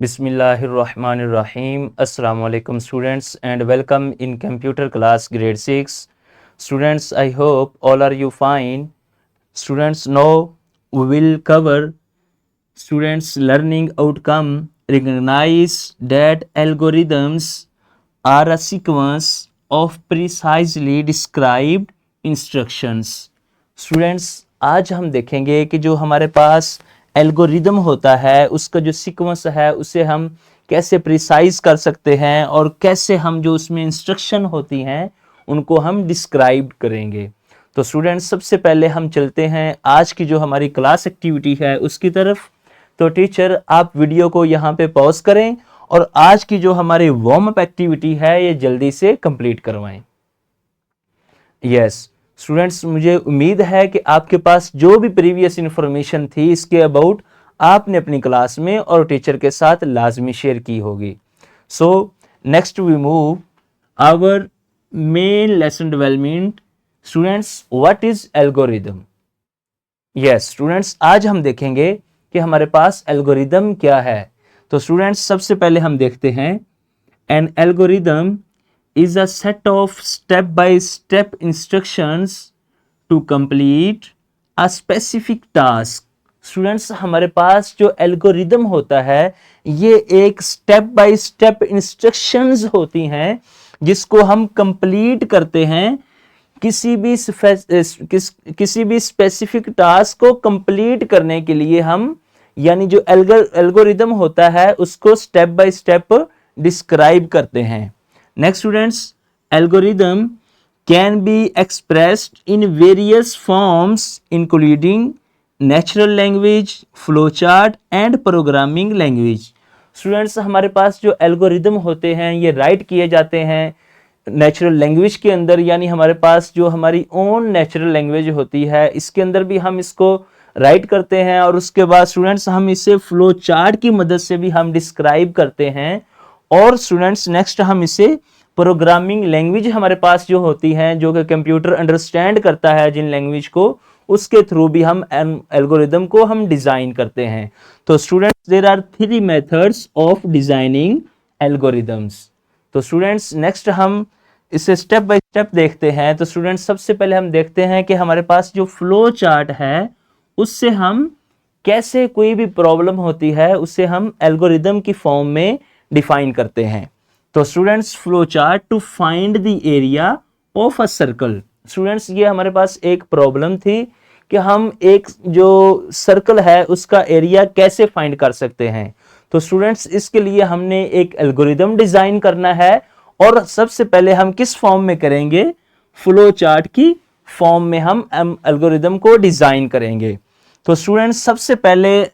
Bismillahirrahmanirrahim. Assalamu alaikum students and welcome in computer class grade 6. Students, I hope all are you fine. Students, now we will cover students learning outcome. Recognize that algorithms are a sequence of precisely described instructions. Students, आज हम देखेंगे कि जो हमारे पास algorithm होता है उसका जो सीक्वेंस है उसे हम कैसे प्रिसाइज कर सकते हैं और कैसे हम जो उसमें इंस्ट्रक्शन होती हैं उनको हम डिस्क्राइब करेंगे। तो स्टूडेंट्स, सबसे पहले हम चलते हैं आज की जो हमारी क्लास एक्टिविटी है उसकी तरफ। तो टीचर, आप वीडियो को यहाँ पे पॉज करें और आज की जो हमारी वार्म अप एक्टिविटी है ये जल्दी से कंप्लीट करवाएं। यस स्टूडेंट्स, मुझे उम्मीद है कि आपके पास जो भी प्रीवियस इंफॉर्मेशन थी इसके अबाउट आपने अपनी क्लास में और टीचर के साथ लाजमी शेयर की होगी। So next we move our main lesson development. Students, what is algorithm? Yes students, आज हम देखेंगे कि हमारे पास एल्गोरिदम क्या है। तो स्टूडेंट्स, सबसे पहले हम देखते हैं N algorithm is a set of step-by-step instructions to complete a specific task. Students, हमारे पास जो एल्गोरिदम होता है ये एक स्टेप बाय स्टेप इंस्ट्रक्शंस होती हैं जिसको हम कंप्लीट करते हैं किसी भी स्पेसिफिक टास्क को कंप्लीट करने के लिए हम यानी जो एल्गोरिदम होता है उसको स्टेप बाय स्टेप डिस्क्राइब करते हैं। Next students, algorithm can be expressed in various forms including natural language, flowchart and programming language. Students, हमारे पास जो एल्गोरिदम होते हैं ये राइट किए जाते हैं नेचुरल लैंग्वेज के अंदर, यानी हमारे पास जो हमारी ओन नेचुरल लैंग्वेज होती है इसके अंदर भी हम इसको राइट करते हैं और उसके बाद स्टूडेंट्स हम इसे फ्लो चार्ट की मदद से भी हम डिस्क्राइब करते हैं। और स्टूडेंट्स नेक्स्ट हम इसे प्रोग्रामिंग लैंग्वेज हमारे पास जो होती है जो कि कंप्यूटर अंडरस्टैंड करता है जिन लैंग्वेज को, उसके थ्रू भी हम एल्गोरिदम को हम डिजाइन करते हैं। तो students, there are 3 methods of designing algorithms. तो स्टूडेंट्स नेक्स्ट हम इसे स्टेप बाय स्टेप देखते हैं। तो स्टूडेंट्स, सबसे पहले हम देखते हैं कि हमारे पास जो फ्लो चार्ट है उससे हम कैसे कोई भी प्रॉब्लम होती है उसे हम एल्गोरिदम की फॉर्म में डिफाइन करते हैं। तो students, flow chart to find the area of a circle. Students, ये हमारे पास एक प्रॉब्लम थी कि हम एक जो सर्कल है उसका एरिया कैसे फाइंड कर सकते हैं। तो स्टूडेंट्स, इसके लिए हमने एक एल्गोरिदम डिजाइन करना है और सबसे पहले हम किस फॉर्म में करेंगे? फ्लो चार्ट की फॉर्म में हम एल्गोरिदम को डिजाइन करेंगे। तो स्टूडेंट्स, सबसे पहले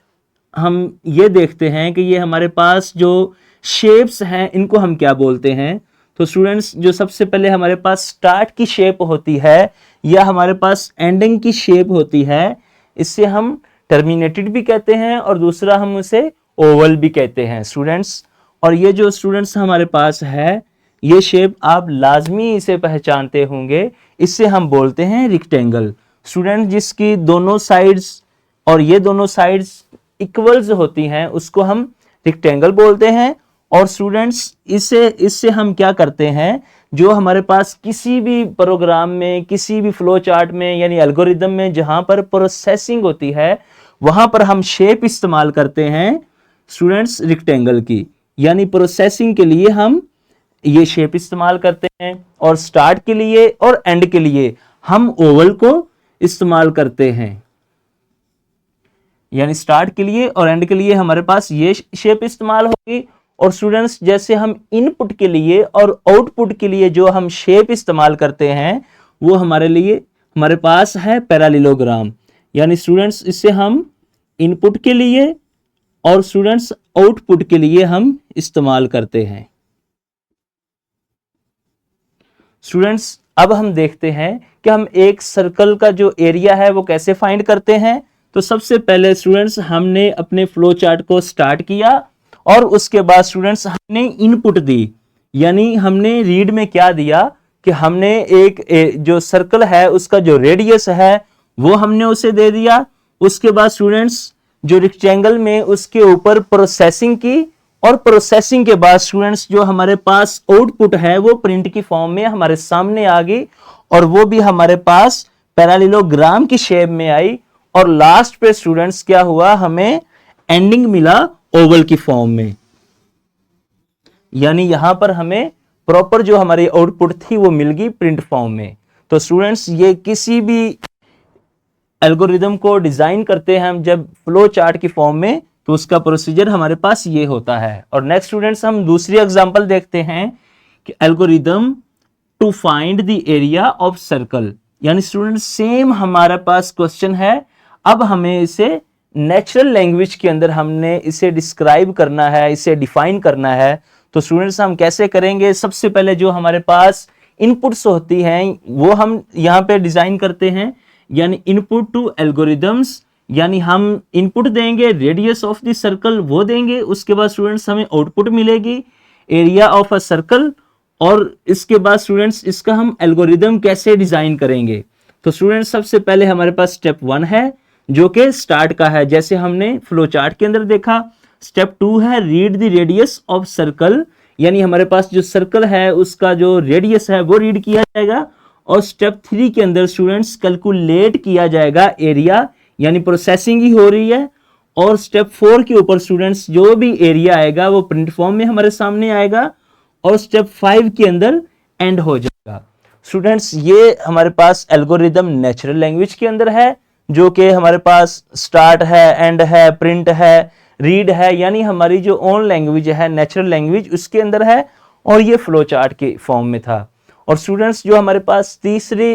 हम ये देखते हैं कि ये हमारे पास जो शेप्स हैं इनको हम क्या बोलते हैं। तो स्टूडेंट्स, जो सबसे पहले हमारे पास स्टार्ट की शेप होती है या हमारे पास एंडिंग की शेप होती है, इससे हम टर्मिनेटेड भी कहते हैं और दूसरा हम उसे ओवल भी कहते हैं स्टूडेंट्स। और ये जो स्टूडेंट्स हमारे पास है ये शेप आप लाजमी इसे पहचानते होंगे, इससे हम बोलते हैं रेक्टेंगल। स्टूडेंट, जिसकी दोनों साइड्स और ये दोनों साइड्स इक्वल्स होती हैं उसको हम रेक्टेंगल बोलते हैं। और स्टूडेंट्स, इससे हम क्या करते हैं, जो हमारे पास किसी भी प्रोग्राम में किसी भी फ्लो चार्ट में यानी एल्गोरिदम में जहां पर प्रोसेसिंग होती है वहां पर हम शेप इस्तेमाल करते हैं स्टूडेंट्स रेक्टेंगल की, यानी प्रोसेसिंग के लिए हम ये शेप इस्तेमाल करते हैं और स्टार्ट के लिए और एंड के लिए हम ओवल को इस्तेमाल करते हैं। यानी स्टार्ट के लिए और एंड के लिए हमारे पास ये शेप इस्तेमाल होगी। और स्टूडेंट्स, जैसे हम इनपुट के लिए और आउटपुट के लिए जो हम शेप इस्तेमाल करते हैं वो हमारे पास है पैरेललोग्राम। यानी स्टूडेंट्स, इससे हम इनपुट के लिए और स्टूडेंट्स आउटपुट के लिए हम इस्तेमाल करते हैं। स्टूडेंट्स, अब हम देखते हैं कि हम एक सर्कल का जो एरिया है वो कैसे फाइंड करते हैं। तो सबसे पहले स्टूडेंट्स हमने अपने फ्लो चार्ट को स्टार्ट किया और उसके बाद स्टूडेंट्स हमने इनपुट दी, यानी हमने रीड में क्या दिया कि हमने एक जो सर्कल है उसका जो रेडियस है वो हमने उसे दे दिया। उसके बाद स्टूडेंट्स जो रेक्टेंगल में उसके ऊपर प्रोसेसिंग की और प्रोसेसिंग के बाद स्टूडेंट्स जो हमारे पास आउटपुट है वो प्रिंट की फॉर्म में हमारे सामने आ गई और वो भी हमारे पास पैरेललोग्राम की शेप में आई और लास्ट पे स्टूडेंट्स क्या हुआ, हमें एंडिंग मिला ओवल की फॉर्म में। यानी यहां पर हमें प्रॉपर जो हमारी आउटपुट थी वो मिल गई प्रिंट फॉर्म में। तो स्टूडेंट्स ये किसी भी एल्गोरिदम को डिजाइन करते हैं हम जब फ्लो चार्ट की फॉर्म में, तो उसका प्रोसीजर हमारे पास ये होता है। और नेक्स्ट स्टूडेंट्स हम दूसरी एग्जांपल देखते हैं कि algorithm to find the area of circle. यानी स्टूडेंट्स सेम हमारे पास क्वेश्चन है, अब हमें इसे नेचुरल लैंग्वेज के अंदर हमने इसे डिस्क्राइब करना है, इसे डिफाइन करना है। तो स्टूडेंट्स हम कैसे करेंगे, सबसे पहले जो हमारे पास इनपुट्स होती हैं वो हम यहाँ पे डिजाइन करते हैं। यानी इनपुट टू एल्गोरिदम्स, यानी हम इनपुट देंगे, रेडियस ऑफ द सर्कल वो देंगे, उसके बाद स्टूडेंट्स हमें आउटपुट मिलेगी एरिया ऑफ अ सर्कल, और इसके बाद स्टूडेंट्स इसका हम एल्गोरिदम कैसे डिजाइन करेंगे। तो स्टूडेंट्स सबसे पहले हमारे पास स्टेप 1 है जो कि स्टार्ट का है, जैसे हमने फ्लो चार्ट के अंदर देखा। स्टेप 2 है read the radius of circle, यानी हमारे पास जो सर्कल है उसका जो रेडियस है वो रीड किया जाएगा। और स्टेप 3 के अंदर स्टूडेंट्स कैलकुलेट किया जाएगा एरिया, यानी प्रोसेसिंग ही हो रही है। और स्टेप 4 के ऊपर स्टूडेंट्स जो भी एरिया आएगा वो प्रिंट फॉर्म में हमारे सामने आएगा और स्टेप 5 के अंदर एंड हो जाएगा। स्टूडेंट्स ये हमारे पास एल्गोरिदम नेचुरल लैंग्वेज के अंदर है, जो कि हमारे पास स्टार्ट है, एंड है, प्रिंट है, रीड है, यानी हमारी जो ओन लैंग्वेज है नेचुरल लैंग्वेज उसके अंदर है, और ये फ्लो चार्ट के फॉर्म में था। और स्टूडेंट्स जो हमारे पास तीसरी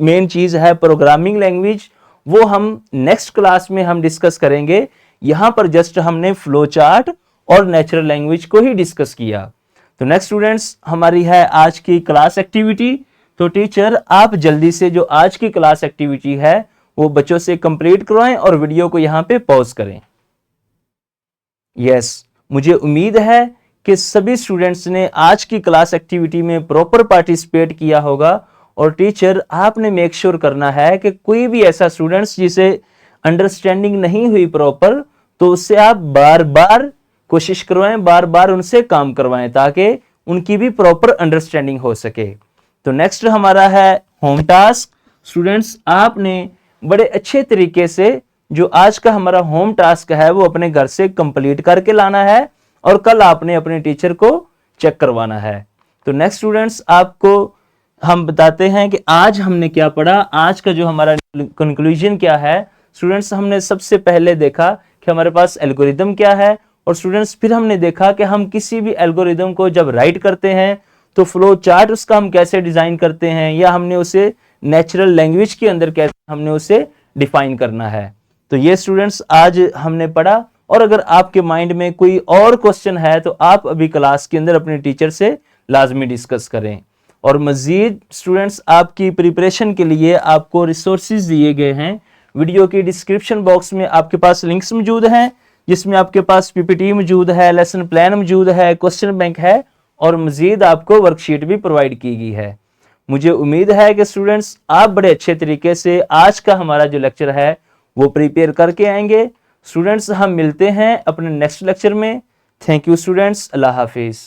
मेन चीज है प्रोग्रामिंग लैंग्वेज, वो हम नेक्स्ट क्लास में हम डिस्कस करेंगे। यहां पर जस्ट हमने फ्लो चार्ट और नेचुरल लैंग्वेज को ही डिस्कस किया। तो नेक्स्ट स्टूडेंट्स हमारी है आज की क्लास एक्टिविटी। तो टीचर आप जल्दी से जो आज की क्लास एक्टिविटी है वो बच्चों से कंप्लीट करवाएं और वीडियो को यहां पे पॉज करें। यस, मुझे उम्मीद है कि सभी स्टूडेंट्स ने आज की क्लास एक्टिविटी में प्रॉपर पार्टिसिपेट किया होगा। और टीचर आपने मेक श्योर करना है कि कोई भी ऐसा स्टूडेंट्स जिसे अंडरस्टैंडिंग नहीं हुई प्रॉपर, तो उससे आप बार बार कोशिश करवाएं, बार बार उनसे काम करवाएं ताकि उनकी भी प्रॉपर अंडरस्टैंडिंग हो सके। तो नेक्स्ट हमारा है होम टास्क। स्टूडेंट्स आपने बड़े अच्छे तरीके से जो आज का हमारा होम टास्क है वो अपने घर से कंप्लीट करके लाना है और कल आपने अपने टीचर को चेक करवाना है। तो नेक्स्ट स्टूडेंट्स आपको हम बताते हैं कि आज हमने क्या पढ़ा, आज का जो हमारा कंक्लूजन क्या है। स्टूडेंट्स हमने सबसे पहले देखा कि हमारे पास एल्गोरिदम क्या है, और स्टूडेंट्स फिर हमने देखा कि हम किसी भी एल्गोरिदम को जब राइट करते हैं तो फ्लो चार्ट उसका हम कैसे डिजाइन करते हैं, या हमने उसे नेचुरल लैंग्वेज के अंदर कैसे हमने उसे डिफाइन करना है। तो ये स्टूडेंट्स आज हमने पढ़ा। और अगर आपके माइंड में कोई और क्वेश्चन है तो आप अभी क्लास के अंदर अपने टीचर से लाजमी डिस्कस करें। और मजीद स्टूडेंट्स आपकी प्रिपरेशन के लिए आपको रिसोर्सेज दिए गए हैं। वीडियो की डिस्क्रिप्शन बॉक्स में आपके पास लिंक्स मौजूद हैं जिसमें आपके पास पीपीटी मौजूद है, लेसन प्लान मौजूद है, क्वेश्चन बैंक है और मजीद आपको वर्कशीट भी प्रोवाइड की गई है। मुझे उम्मीद है कि स्टूडेंट्स आप बड़े अच्छे तरीके से आज का हमारा जो लेक्चर है वो प्रिपेयर करके आएंगे। स्टूडेंट्स हम मिलते हैं अपने नेक्स्ट लेक्चर में। Thank you students, Allah Hafiz.